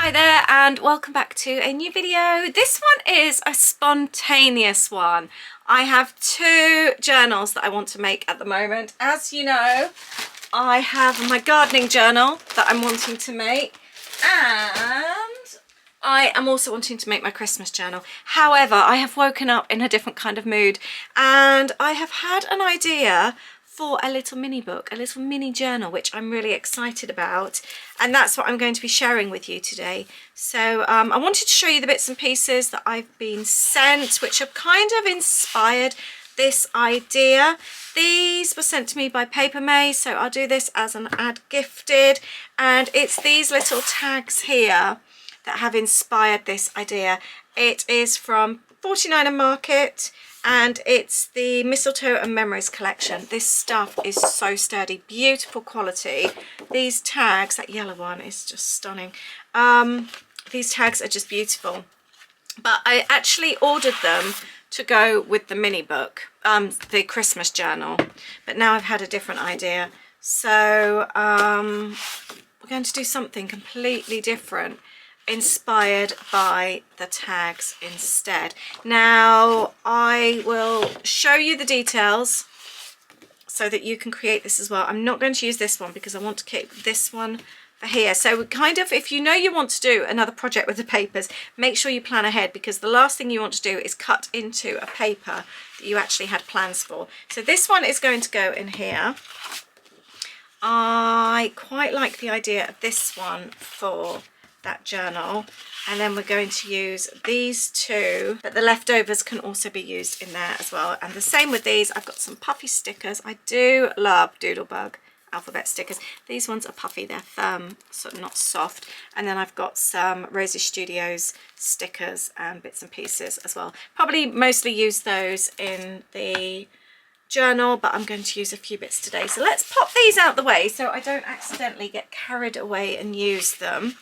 Hi there and welcome back to a new video. This one is a spontaneous one. I have two journals that I want to make at the moment. As you know, I have my gardening journal that I'm wanting to make, and I am also wanting to make my Christmas journal. However, I have woken up in a different kind of mood and I have had an idea for a little mini book, a little mini journal, which I'm really excited about, and that's what I'm going to be sharing with you today. So I wanted to show you the bits and pieces that I've been sent, which have kind of inspired this idea. These were sent to me by Paper May, so I'll do this as an ad gifted, and it's these little tags here that have inspired this idea. It is from 49er Market, and it's the Mistletoe and Memories collection. This stuff is so sturdy, beautiful quality. These tags, that yellow one is just stunning. These tags are just beautiful. But I actually ordered them to go with the mini book, the Christmas journal. But now I've had a different idea. So we're going to do something completely different, inspired by the tags instead. Now I will show you the details so that you can create this as well. I'm not going to use this one because I want to keep this one for here. So kind of, if you know you want to do another project with the papers, make sure you plan ahead, because the last thing you want to do is cut into a paper that you actually had plans for. So this one is going to go in here. I quite like the idea of this one for that journal, and then we're going to use these two, but the leftovers can also be used in there as well. And the same with these. I've got some puffy stickers. I do love Doodlebug alphabet stickers. These ones are puffy, they're firm, so not soft. And then I've got some Rosie Studios stickers and bits and pieces as well. Probably mostly use those in the journal, but I'm going to use a few bits today. So let's pop these out the way so I don't accidentally get carried away and use them.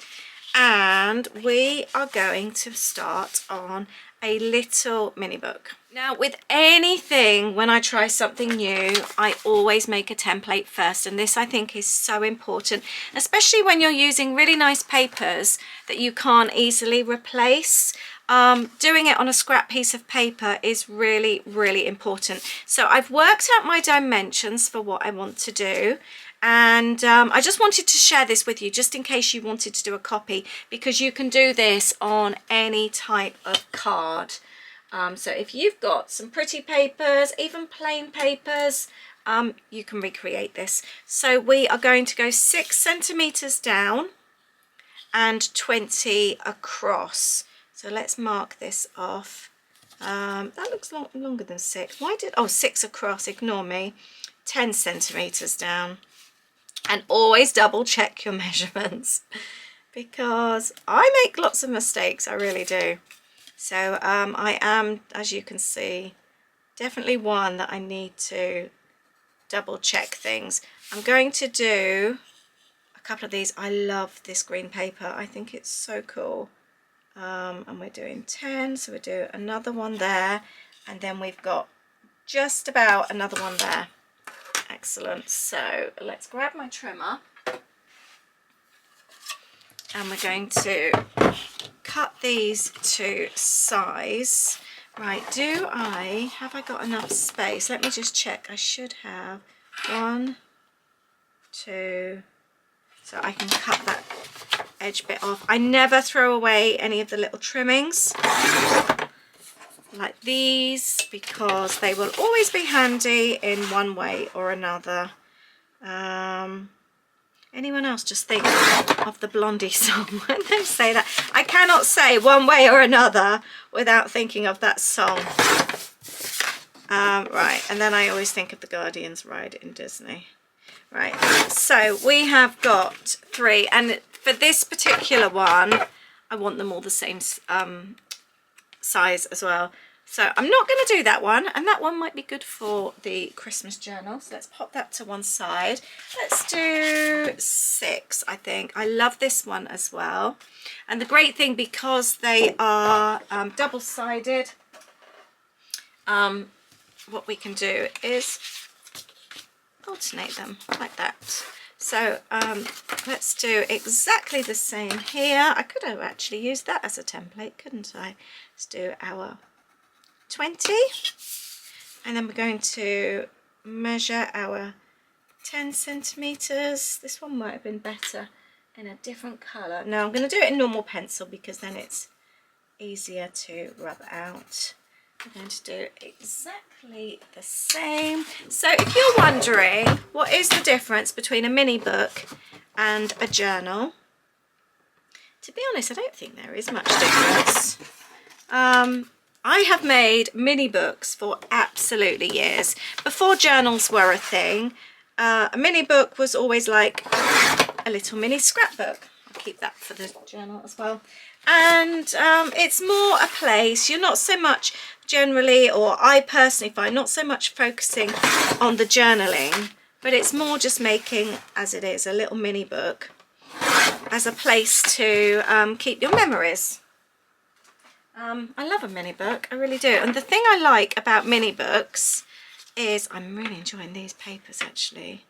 And we are going to start on a little mini book. Now, with anything, when I try something new, I always make a template first, and this I think is so important, especially when you're using really nice papers that you can't easily replace. Doing it on a scrap piece of paper is really, really important. So I've worked out my dimensions for what I want to do. And I just wanted to share this with you just in case you wanted to do a copy, because you can do this on any type of card. So if you've got some pretty papers, even plain papers, you can recreate this. So we are going to go 6 centimeters down and 20 across. So let's mark this off. That looks longer than 6. Why did, oh, 6 across, ignore me. 10 centimeters down. And always double check your measurements, because I make lots of mistakes, I really do. So I am, as you can see, definitely one that I need to double check things. I'm going to do a couple of these. I love this green paper, I think it's so cool. And we're doing 10, so we'll do another one there, and then we've got just about another one there. Excellent. So let's grab my trimmer, and we're going to cut these to size. Right, have I got enough space? Let me just check. I should have 1, 2, so I can cut that edge bit off. I never throw away any of the little trimmings like these, because they will always be handy in one way or another. Anyone else just think of the Blondie song when they say that? I cannot say one way or another without thinking of that song. Right, and then I always think of the Guardians ride in Disney. Right, so we have got 3, and for this particular one, I want them all the same size as well. So I'm not going to do that one, and that one might be good for the Christmas journal. So let's pop that to one side. Let's do 6, I think. I love this one as well. And the great thing, because they are double-sided, what we can do is alternate them like that. So let's do exactly the same here. I could have actually used that as a template, couldn't I? Let's do our 20, and then we're going to measure our 10 centimeters. This one might have been better in a different color. No, I'm going to do it in normal pencil because then it's easier to rub out. I'm going to do exactly the same. So if you're wondering what is the difference between a mini book and a journal, to be honest, I don't think there is much difference. I have made mini books for absolutely years. Before journals were a thing, a mini book was always like a little mini scrapbook. I'll keep that for the journal as well. And it's more a place. You're not so much generally, or I personally find, not so much focusing on the journaling, but it's more just making, as it is, a little mini book as a place to keep your memories. I love a mini book, I really do. And the thing I like about mini books is, I'm really enjoying these papers actually.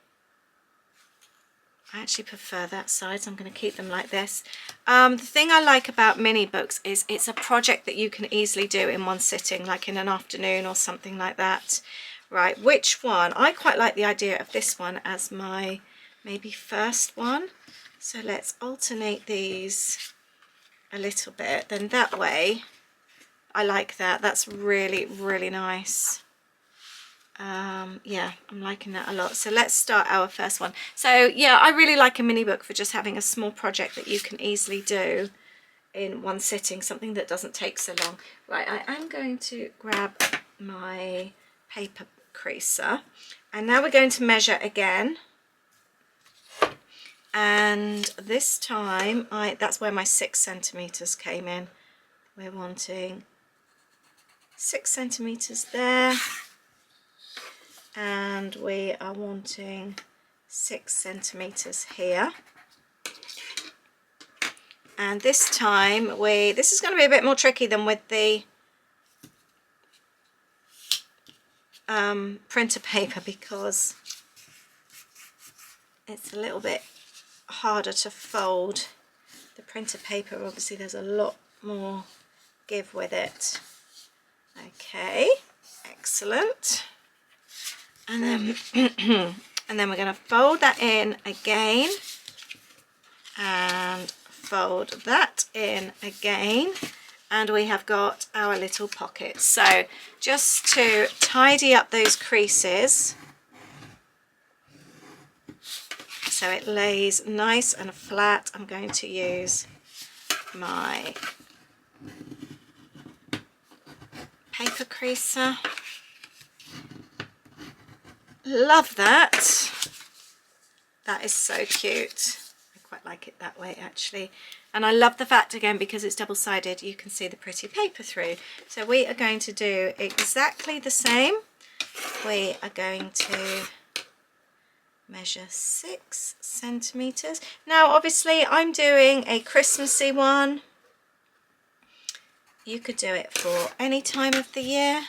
I actually prefer that side, so I'm going to keep them like this. The thing I like about mini books is it's a project that you can easily do in one sitting, like in an afternoon or something like that. Right, which one? I quite like the idea of this one as my maybe first one. So let's alternate these a little bit. Then that way, I like that. That's really, really nice. Yeah, I'm liking that a lot. So let's start our first one. So yeah, I really like a mini book for just having a small project that you can easily do in one sitting, something that doesn't take so long. Right, I am going to grab my paper creaser, and now we're going to measure again. And this time, that's where my 6 centimeters came in. We're wanting 6 centimeters there. And we are wanting 6 centimeters here. And this time this is going to be a bit more tricky than with the printer paper, because it's a little bit harder to fold. The printer paper, obviously there's a lot more give with it. Okay, excellent. And then and then we're going to fold that in again and fold that in again, and we have got our little pocket. So just to tidy up those creases so it lays nice and flat, I'm going to use my paper creaser. Love that. That is so cute. I quite like it that way actually. And I love the fact, again, because it's double-sided, you can see the pretty paper through. So we are going to do exactly the same. We are going to measure 6 centimeters. Now obviously I'm doing a Christmassy one. You could do it for any time of the year.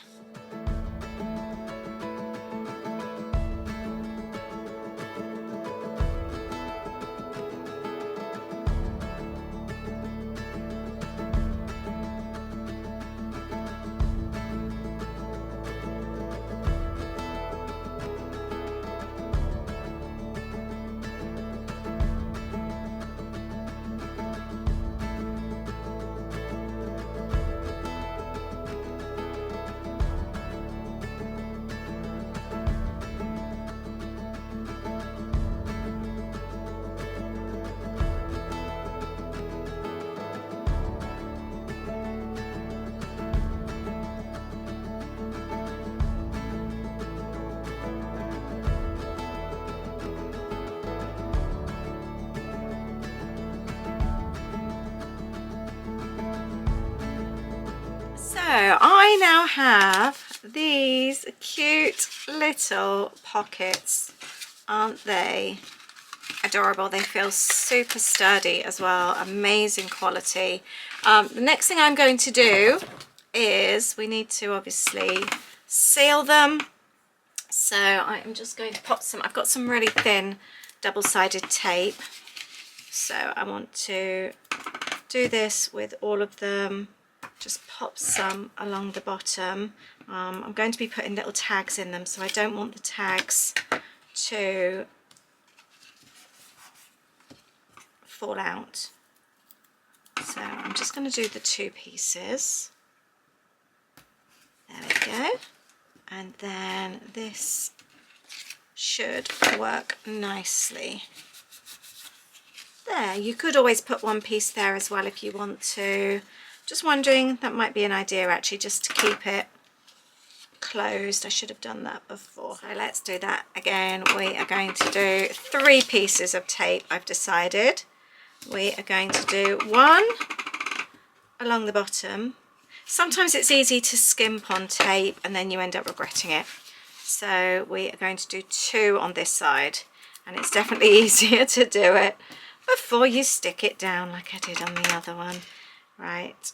So I now have these cute little pockets. Aren't they adorable? They feel super sturdy as well. Amazing quality. The next thing I'm going to do is we need to obviously seal them. So I'm just going to pop some, I've got some really thin double-sided tape. So I want to do this with all of them. Just pop some along the bottom. I'm going to be putting little tags in them, so I don't want the tags to fall out. So I'm just going to do the 2 pieces. There we go. And then this should work nicely. There, you could always put 1 piece there as well if you want to. Just wondering, that might be an idea actually, just to keep it closed. I should have done that before. So let's do that again. We are going to do 3 pieces of tape, I've decided. We are going to do 1 along the bottom. Sometimes it's easy to skimp on tape and then you end up regretting it. So we are going to do 2 on this side, and it's definitely easier to do it before you stick it down like I did on the other one. Right.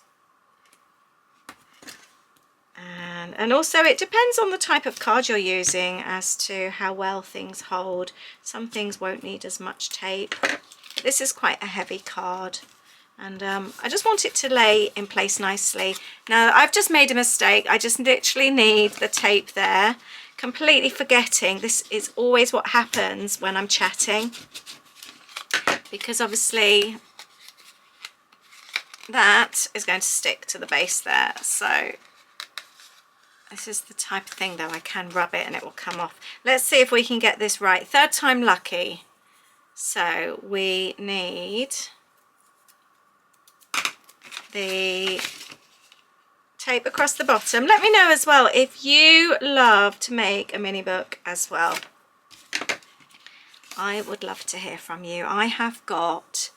And also it depends on the type of card you're using as to how well things hold. Some things won't need as much tape. This is quite a heavy card, and I just want it to lay in place nicely. Now I've just made a mistake. I just literally need the tape there, completely forgetting this is always what happens when I'm chatting, because obviously that is going to stick to the base there. So this is the type of thing though, I can rub it and it will come off. Let's see if we can get this right. 3rd time lucky. So we need the tape across the bottom. Let me know as well if you love to make a mini book as well. I would love to hear from you. I have got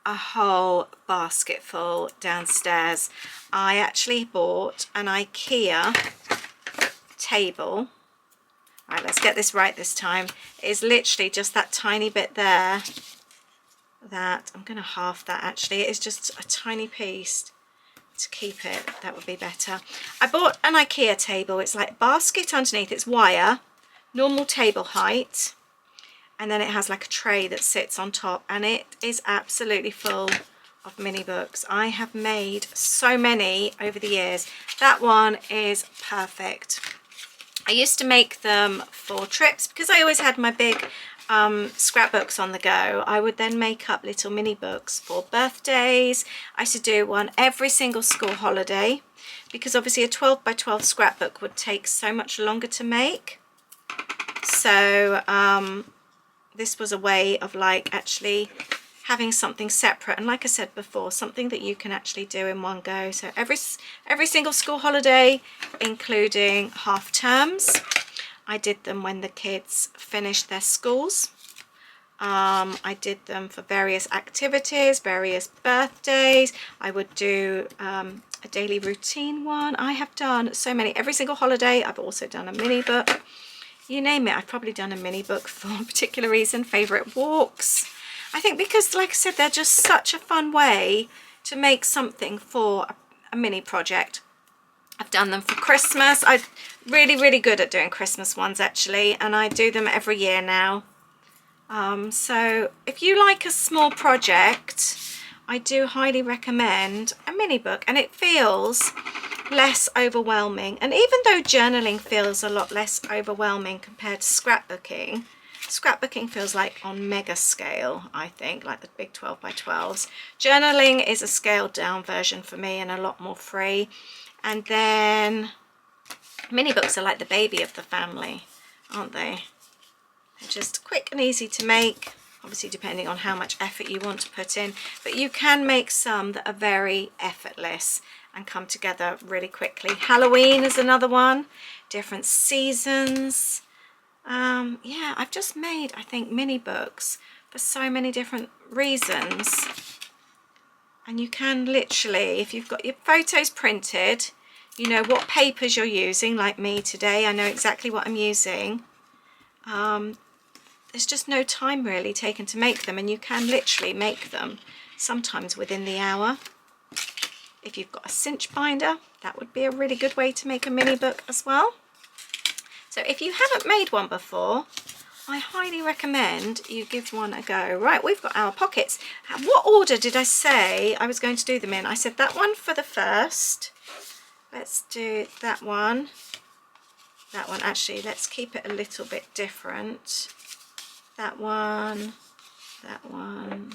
a whole basket full downstairs. I actually bought an IKEA table. Right, let's get this right this time. It is literally just that tiny bit there. That I'm going to half that actually. It is just a tiny piece to keep it. That would be better. I bought an IKEA table. It's like basket underneath. It's wire, normal table height, and then it has like a tray that sits on top, and it is absolutely full of mini books. I have made so many over the years. That one is perfect. I used to make them for trips because I always had my big scrapbooks on the go. I would then make up little mini books for birthdays. I used to do one every single school holiday, because obviously a 12 by 12 scrapbook would take so much longer to make. So this was a way of like actually having something separate, and like I said before, something that you can actually do in one go. So every single school holiday, including half terms. I did them when the kids finished their schools. I did them for various activities, various birthdays. I would do a daily routine one. I have done so many. Every single holiday. I've also done a mini book. You name it, I've probably done a mini book for a particular reason. Favourite walks. I think because, like I said, they're just such a fun way to make something for a mini project. I've done them for Christmas. I'm really good at doing Christmas ones actually, and I do them every year now. So if you like a small project, I do highly recommend a mini book, and it feels less overwhelming. And even though journaling feels a lot less overwhelming compared to scrapbooking, scrapbooking feels like on mega scale, I think, like the big 12 by 12s. Journaling is a scaled down version for me and a lot more free. And then mini books are like the baby of the family, aren't they? They're just quick and easy to make, obviously depending on how much effort you want to put in, but you can make some that are very effortless and come together really quickly. Halloween is another one, different seasons. Yeah, I've just made, I think, mini books for so many different reasons. And you can literally, if you've got your photos printed, you know what papers you're using, like me today, I know exactly what I'm using. There's just no time really taken to make them, and you can literally make them sometimes within the hour. If you've got a cinch binder, that would be a really good way to make a mini book as well. So if you haven't made one before, I highly recommend you give one a go. Right, we've got our pockets. What order did I say I was going to do them in? I said that one for the first. Let's do that one. That one, actually, let's keep it a little bit different. That one, that one.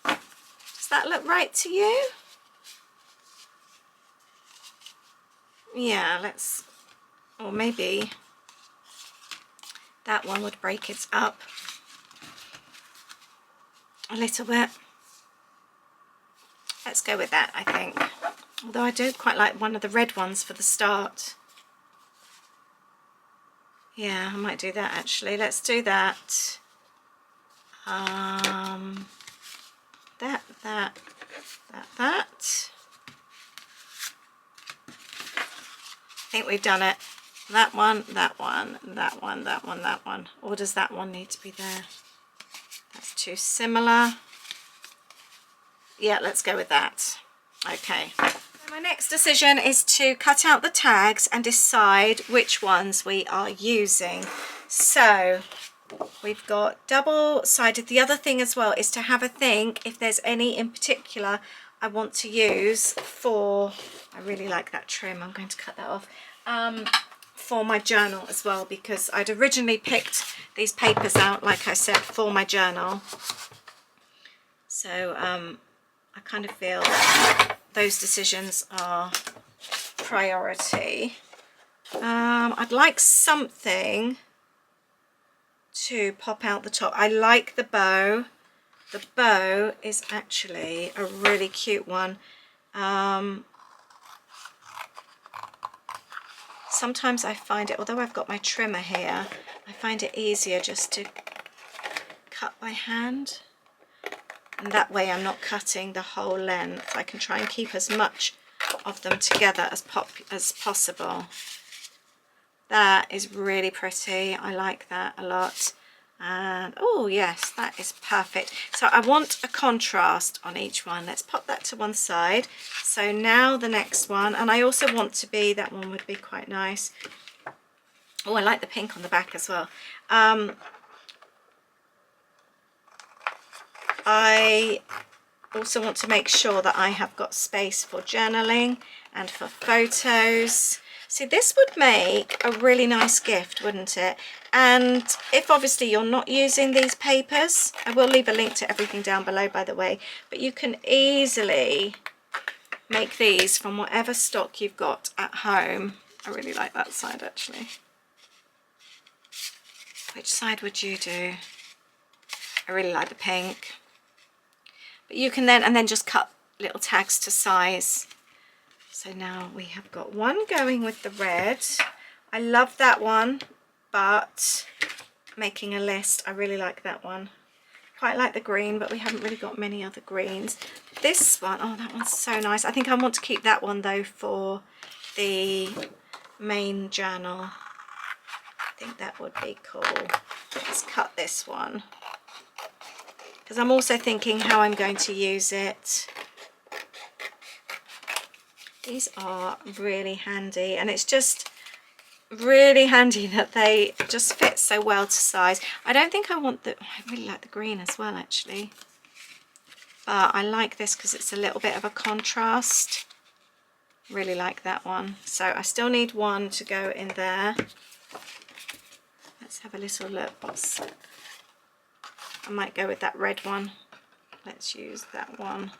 Does that look right to you? Yeah, let's, or maybe that one would break it up a little bit. Let's go with that, I think. Although I do quite like one of the red ones for the start. Yeah, I might do that actually. Let's do that. That. I think we've done it. That one, that one, that one, that one, that one. Or does that one need to be there? That's too similar. Yeah, let's go with that. Okay. So my next decision is to cut out the tags and decide which ones we are using. So we've got double-sided. The other thing as well is to have a think if there's any in particular I want to use for, I really like that trim, I'm going to cut that off, for my journal as well, because I'd originally picked these papers out, like I said, for my journal. So I kind of feel those decisions are priority. I'd like something to pop out the top. I like the bow. The bow is actually a really cute one. Sometimes I find it, although I've got my trimmer here, I find it easier just to cut by hand. And that way I'm not cutting the whole length. I can try and keep as much of them together as possible. That is really pretty. I like that a lot. And oh yes, that is perfect. So I want a contrast on each one. Let's pop that to one side. So now the next one, and I also want to be, that one would be quite nice. Oh, I like the pink on the back as well. I also want to make sure that I have got space for journaling and for photos. See, this would make a really nice gift, wouldn't it? And if obviously you're not using these papers, I will leave a link to everything down below, by the way, but you can easily make these from whatever stock you've got at home. I really like that side actually. Which side would you do? I really like the pink. But you can then, and then just cut little tags to size. So now we have got one going with the red. I love that one, but making a list, I really like that one. Quite like the green, but we haven't really got many other greens. This one, oh, that one's so nice. I think I want to keep that one though for the main journal. I think that would be cool. Let's cut this one, because I'm also thinking how I'm going to use it. These are really handy, and it's just really handy that they just fit so well to size. I don't think I want the, I really like the green as well actually, but I like this because it's a little bit of a contrast. Really like that one. So I still need one to go in there. Let's have a little look. I might go with that red one. Let's use that one,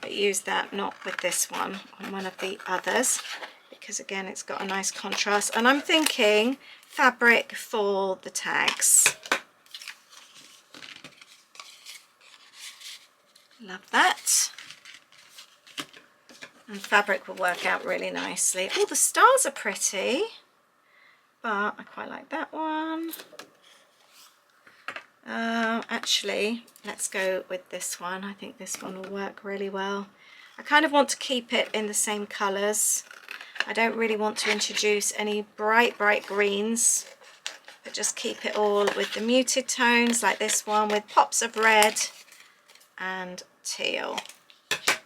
but use that not with this one, on one of the others, because again it's got a nice contrast. And I'm thinking fabric for the tags. Love that. And fabric will work out really nicely. Oh, the stars are pretty, but I quite like that one. Actually, let's go with this one. I think this one will work really well. I kind of want to keep it in the same colours. I don't really want to introduce any bright greens, but just keep it all with the muted tones, like this one with pops of red and teal. There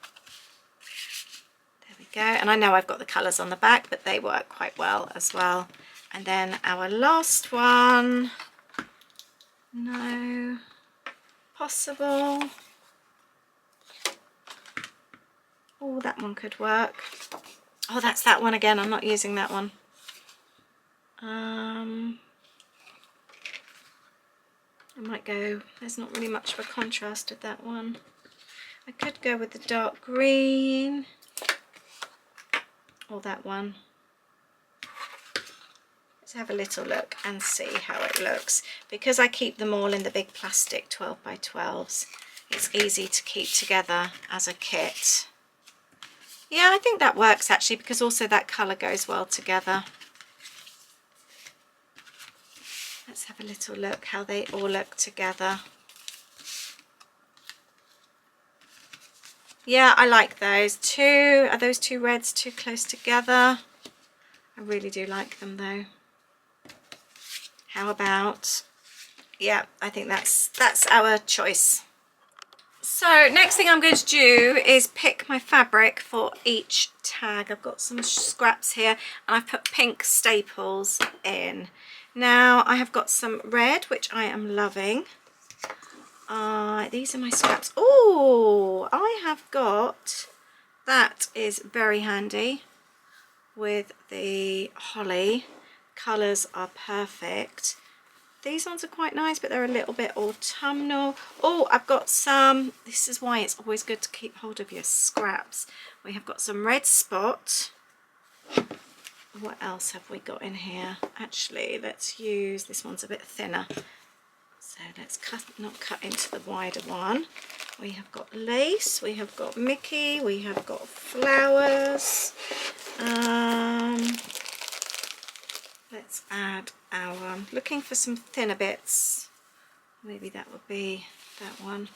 we go. And I know I've got the colours on the back, but they work quite well as well. And then our last one, no, possible. Oh, that one could work. Oh, that's that one again. I'm not using that one. I might go, there's not really much of a contrast with that one. I could go with the dark green or that one. Let's have a little look and see how it looks. Because I keep them all in the big plastic 12 by 12s, it's easy to keep together as a kit. Yeah, I think that works actually, because also that colour goes well together. Let's have a little look how they all look together. Yeah, I like those. Are those two reds too close together? I really do like them though. How about, yeah, I think that's our choice. So next thing I'm going to do is pick my fabric for each tag. I've got some scraps here and I've put pink staples in. Now I have got some red, which I am loving. These are my scraps. Oh, I have got, that is very handy with the holly. Colours are perfect. These ones are quite nice, but they're a little bit autumnal. Oh, I've got some, this is why it's always good to keep hold of your scraps. We have got some red spot. What else have we got in here? Actually, let's use, this one's a bit thinner. So let's not cut into the wider one. We have got lace, we have got Mickey, we have got flowers. Let's add our, looking for some thinner bits. Maybe that would be that one.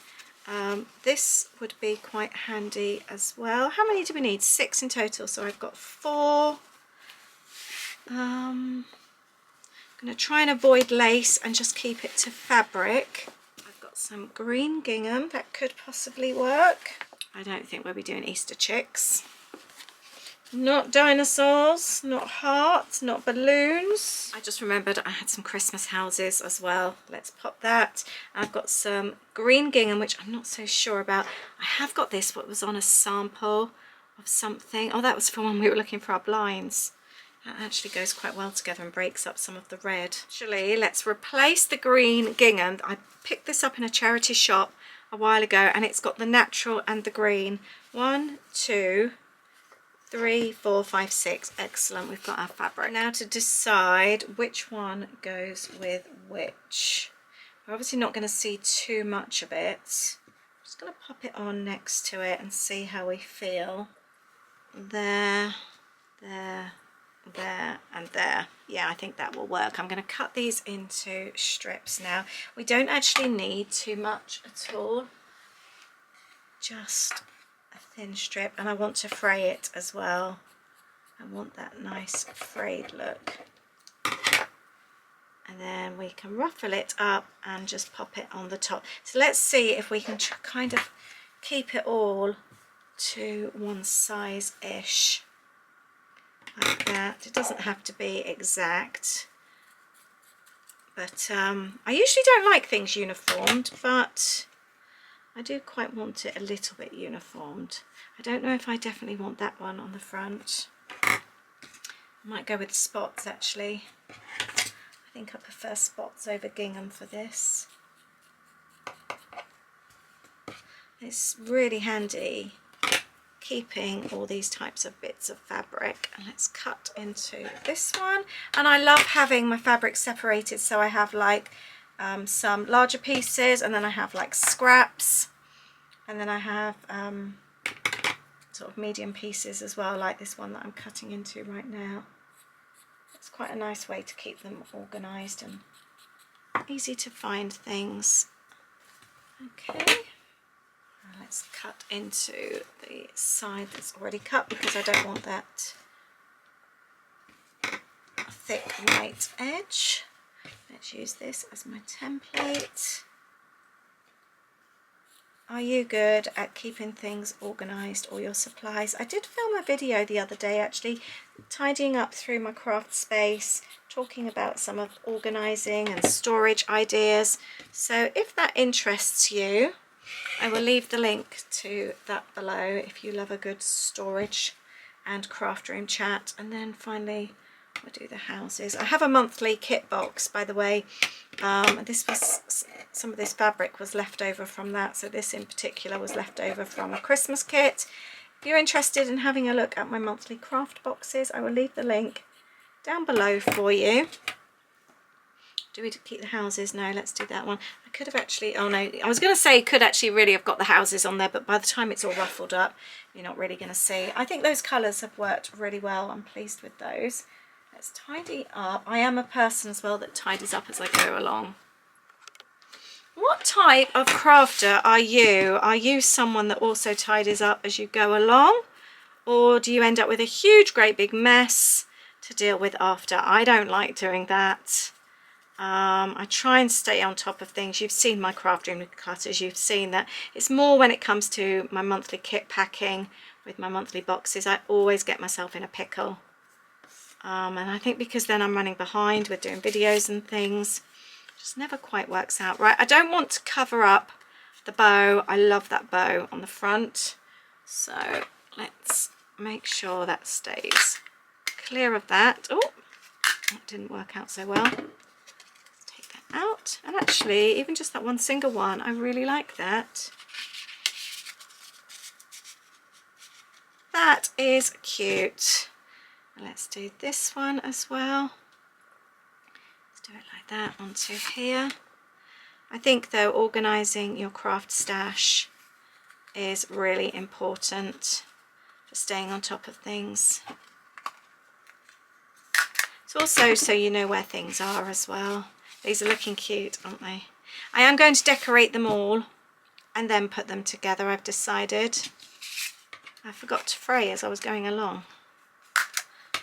This would be quite handy as well. How many do we need? 6 in total, so I've got 4. I'm going to try and avoid lace and just keep it to fabric. I've got some green gingham that could possibly work. I don't think we'll be doing Easter chicks. Not dinosaurs, not hearts, not balloons. I just remembered I had some Christmas houses as well. Let's pop that. I've got some green gingham, which I'm not so sure about. I have got this, what was on a sample of something. Oh, that was for when we were looking for our blinds. That actually goes quite well together and breaks up some of the red. Actually, let's replace the green gingham. I picked this up in a charity shop a while ago and it's got the natural and the green. 1, 2, 3, 4, 5, 6. Excellent, we've got our fabric. Now to decide which one goes with which. We're obviously not going to see too much of it. I'm just going to pop it on next to it and see how we feel. There, there, there and there. Yeah, I think that will work. I'm going to cut these into strips now. We don't actually need too much at all. Just a thin strip, and I want to fray it as well. I want that nice frayed look. And then we can ruffle it up and just pop it on the top. So let's see if we can kind of keep it all to one size-ish. Like that. It doesn't have to be exact. But I usually don't like things uniformed, but I do quite want it a little bit uniformed. I don't know if I definitely want that one on the front. I might go with spots actually. I think I prefer spots over gingham for this. It's really handy keeping all these types of bits of fabric. And let's cut into this one. And I love having my fabric separated, so I have like some larger pieces, and then I have like scraps, and then I have sort of medium pieces as well, like this one that I'm cutting into right now. It's quite a nice way to keep them organised and easy to find things. Okay. Let's cut into the side that's already cut because I don't want that thick white edge. Let's use this as my template. are you good at keeping things organised, all your supplies? I did film a video the other day actually, tidying up through my craft space, talking about some of organising and storage ideas. So if that interests you, I will leave the link to that below if you love a good storage and craft room chat. And then finally we'll do the houses. I have a monthly kit box, by the way. This was, some of this fabric was left over from that, so this in particular was left over from a Christmas kit. If you're interested in having a look at my monthly craft boxes, I will leave the link down below for you. Do we keep the houses? No, let's do that one. I could have actually, oh no, I was going to say could actually really have got the houses on there, but by the time it's all ruffled up, you're not really going to see. I think those colours have worked really well. I'm pleased with those. Let's tidy up. I am a person as well that tidies up as I go along. What type of crafter are you? Are you someone that also tidies up as you go along? Or do you end up with a huge, great big mess to deal with after? I don't like doing that. I try and stay on top of things. You've seen my craft room clutters. You've seen that it's more when it comes to my monthly kit packing with my monthly boxes. I always get myself in a pickle. And I think because then I'm running behind with doing videos and things, it just never quite works out right. I don't want to cover up the bow. I love that bow on the front. So let's make sure that stays clear of that. Oh, that didn't work out so well. Let's take that out. And actually, even just that one single one, I really like that. That is cute. Let's do this one as well. Let's do it like that onto here. I think though organising your craft stash is really important for staying on top of things. It's also so you know where things are as well. These are looking cute, aren't they? I am going to decorate them all and then put them together, I've decided. I forgot to fray as I was going along.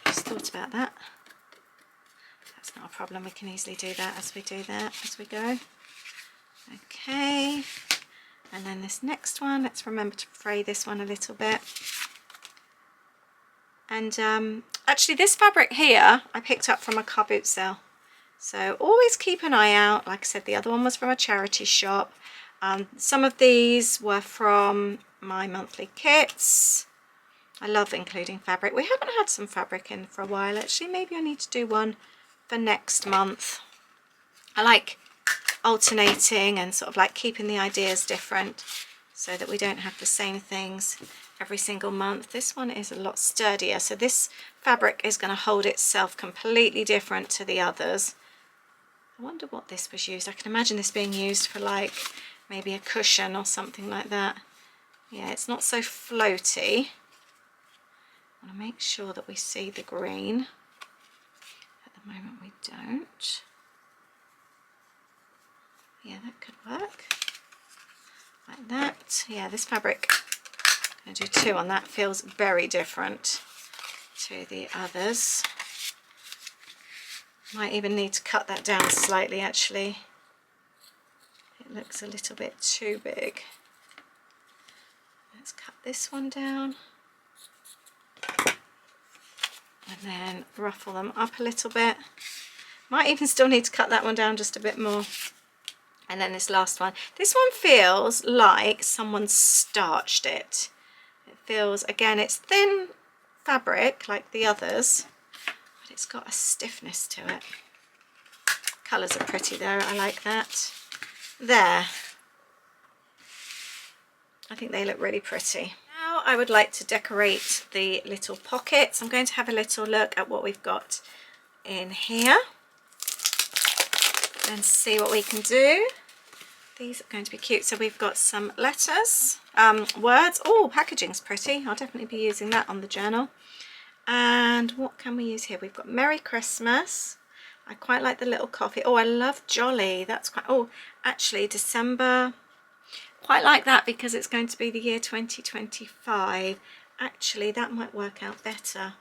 Just thought about that. That's not a problem, we can easily do that as we do that as we go. Okay, and then this next one, let's remember to fray this one a little bit. And actually this fabric here I picked up from a car boot sale, so always keep an eye out. Like I said, the other one was from a charity shop. Some of these were from my monthly kits. I love including fabric. We haven't had some fabric in for a while actually. Maybe I need to do one for next month. I like alternating and sort of like keeping the ideas different so that we don't have the same things every single month. This one is a lot sturdier, so this fabric is going to hold itself completely different to the others. I wonder what this was used. I can imagine this being used for like maybe a cushion or something like that. Yeah, it's not so floaty. I want to make sure that we see the green. At the moment we don't. Yeah, that could work. Like that. Yeah, this fabric, I'm going to do two on that, feels very different to the others. Might even need to cut that down slightly actually. It looks a little bit too big. Let's cut this one down. And then ruffle them up a little bit. Might even still need to cut that one down just a bit more. And then this last one. This one feels like someone starched it. It feels, again, it's thin fabric like the others, but it's got a stiffness to it. Colours are pretty though, I like that. There. I think they look really pretty. Now I would like to decorate the little pockets. I'm going to have a little look at what we've got in here and see what we can do. These are going to be cute. So we've got some letters, words. Oh, packaging's pretty. I'll definitely be using that on the journal. And what can we use here? We've got Merry Christmas. I quite like the little coffee. Oh, I love Jolly. That's quite, oh, actually December. Quite like that because it's going to be the year 2025. Actually, that might work out better.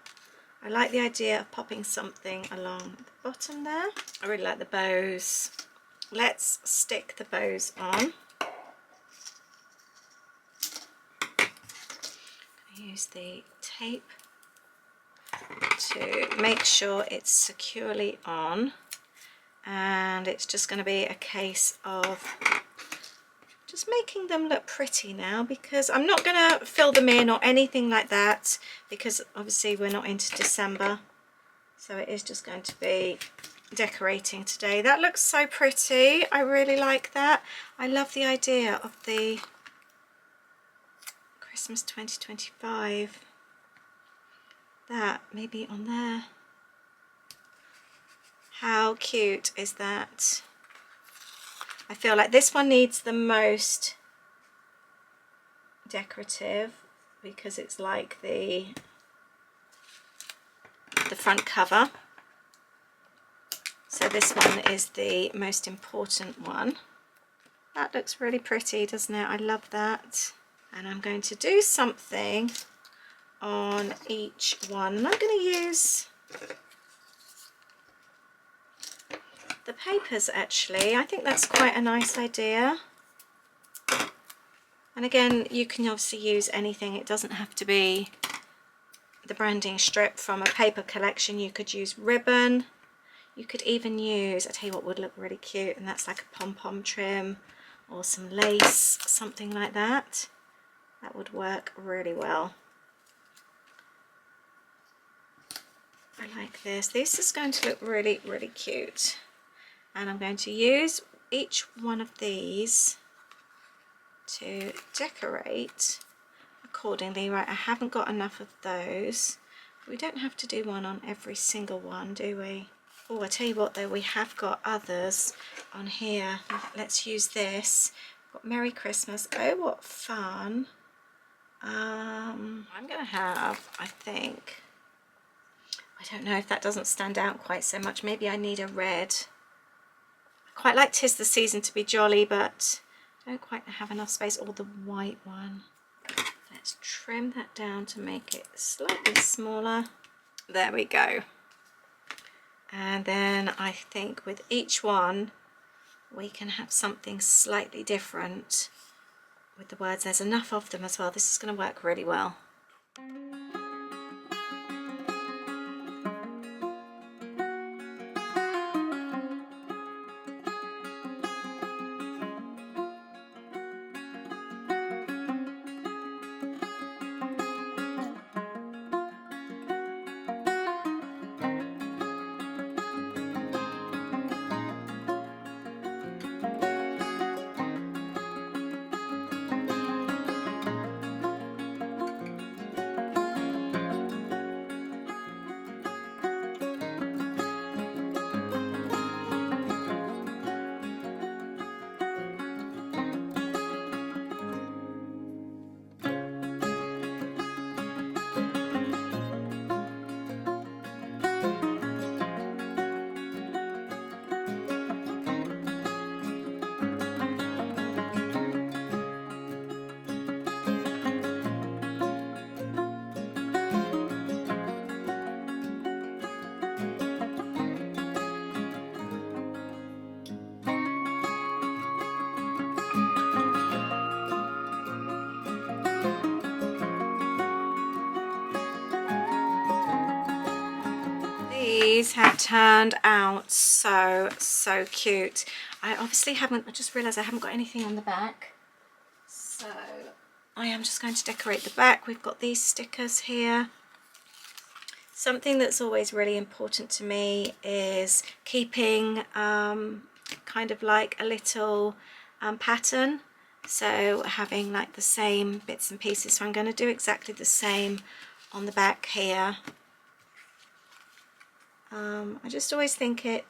I like the idea of popping something along the bottom there. I really like the bows. Let's stick the bows on. use the tape to make sure it's securely on, and it's just going to be a case of just making them look pretty now, because I'm not going to fill them in or anything like that, because obviously we're not into December, so it is just going to be decorating today. That looks so pretty. I really like that. I love the idea of the Christmas 2025, that maybe on there. How cute is that? I feel like this one needs the most decorative because it's like the front cover. So this one is the most important one. That looks really pretty, doesn't it? I love that. And I'm going to do something on each one. I'm going to use the papers actually. I think that's quite a nice idea. And again, you can obviously use anything. It doesn't have to be the branding strip from a paper collection. You could use ribbon. You could even use, I tell you what would look really cute, and that's like a pom-pom trim or some lace, something like that. That would work really well. I like this. This is going to look really, really cute. And I'm going to use each one of these to decorate accordingly. Right, I haven't got enough of those. We don't have to do one on every single one, do we? Oh, I tell you what though, we have got others on here. Let's use this. Got Merry Christmas. Oh, what fun. I'm going to have, I think, I don't know if that doesn't stand out quite so much. Maybe I need a red. I quite like 'Tis the Season to be Jolly, but I don't quite have enough space. Or the white one. Let's trim that down to make it slightly smaller. There we go. And then I think with each one we can have something slightly different with the words. There's enough of them as well. This is going to work really well. These have turned out so cute. I obviously haven't, I just realised I haven't got anything on the back, so I am just going to decorate the back. We've got these stickers here. Something that's always really important to me is keeping kind of like a little pattern, so having like the same bits and pieces. So I'm going to do exactly the same on the back here. I just always think it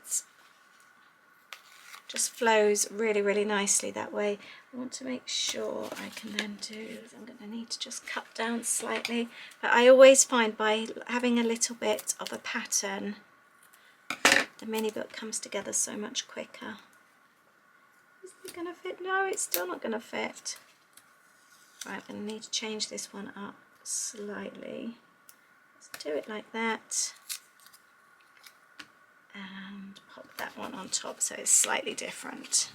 just flows really nicely that way. I want to make sure I can then do, I'm going to need to just cut down slightly, but I always find by having a little bit of a pattern the mini book comes together so much quicker. Is it going to fit? No, it's still not going to fit. Right, I'm going to need to change this one up slightly. Let's do it like that. And pop that one on top so it's slightly different.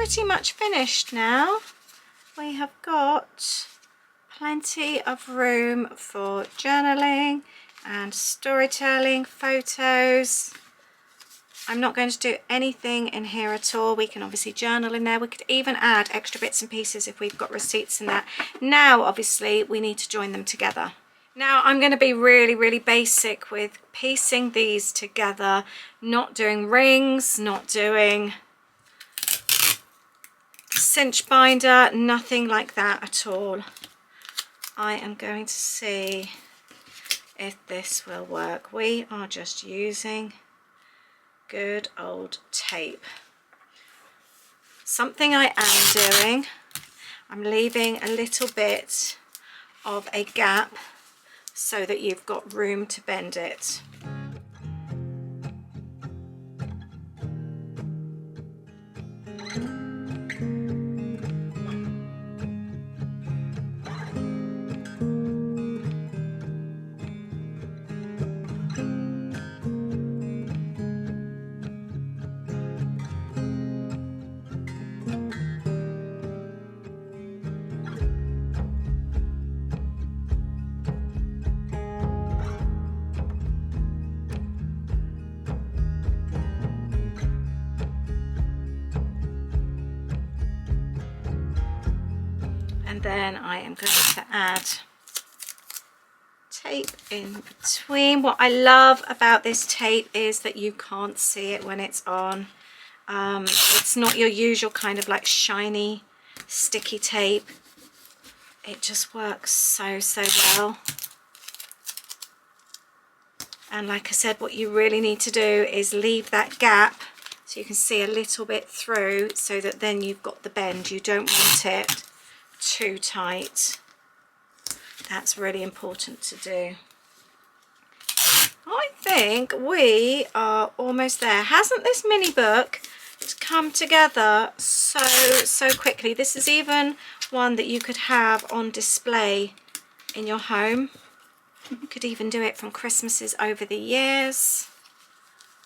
pretty much finished now. We have got plenty of room for journaling and storytelling, photos. I'm not going to do anything in here at all. We can obviously journal in there. We could even add extra bits and pieces if we've got receipts in that. Now, obviously, we need to join them together. Now, I'm going to be really, really basic with piecing these together, not doing rings, not doing cinch binder, nothing like that at all. I am going to see if this will work. We are just using good old tape. Something I am doing, I'm leaving a little bit of a gap so that you've got room to bend it. And then I am going to add tape in between. What I love about this tape is that you can't see it when it's on. It's not your usual kind of like shiny sticky tape. It just works so well. And like I said, what you really need to do is leave that gap so you can see a little bit through, so that then you've got the bend. You don't want it too tight. That's really important to do. I think we are almost there. Hasn't this mini book come together so quickly? This is even one that you could have on display in your home. You could even do it from Christmases over the years.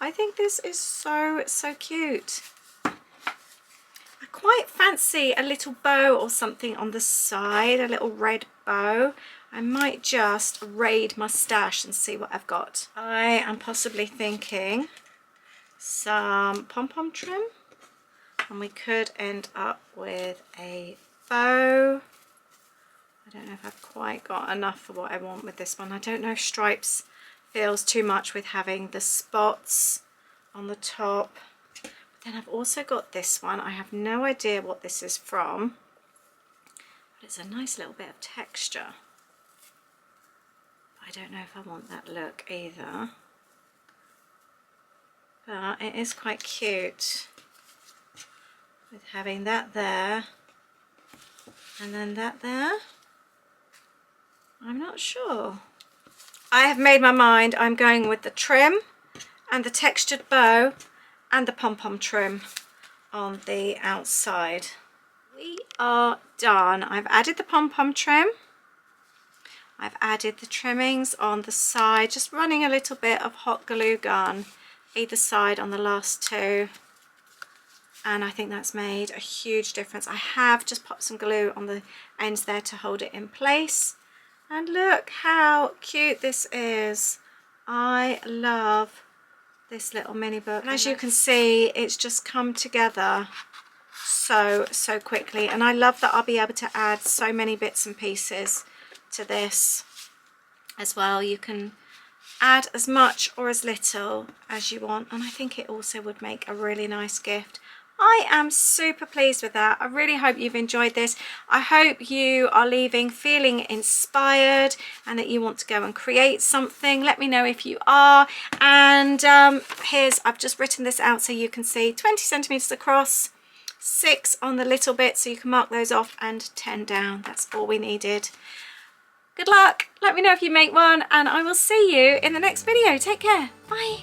I think this is so cute. I quite fancy a little bow or something on the side, a little red bow. I might just raid my stash and see what I've got. I am possibly thinking some pom-pom trim, and we could end up with a bow. I don't know if I've quite got enough for what I want with this one. I don't know if stripes feels too much with having the spots on the top. But then I've also got this one. I have no idea what this is from, but it's a nice little bit of texture. I don't know if I want that look either, but it is quite cute with having that there and then that there. I'm not sure. I have made my mind. I'm going with the trim and the textured bow and the pom-pom trim on the outside. We are done. I've added the pom-pom trim. I've added the trimmings on the side, just running a little bit of hot glue gun either side on the last two. And I think that's made a huge difference. I have just popped some glue on the ends there to hold it in place. And look how cute this is. I love this little mini book. And as you can see, it's just come together so quickly. And I love that I'll be able to add so many bits and pieces to this as well. You can add as much or as little as you want, and I think it also would make a really nice gift. I am super pleased with that. I really hope you've enjoyed this. I hope you are leaving feeling inspired and that you want to go and create something. Let me know if you are. And I've just written this out so you can see 20 centimeters across, 6 on the little bit so you can mark those off, and 10 down. That's all we needed. Good luck. Let me know if you make one, and I will see you in the next video. Take care. Bye.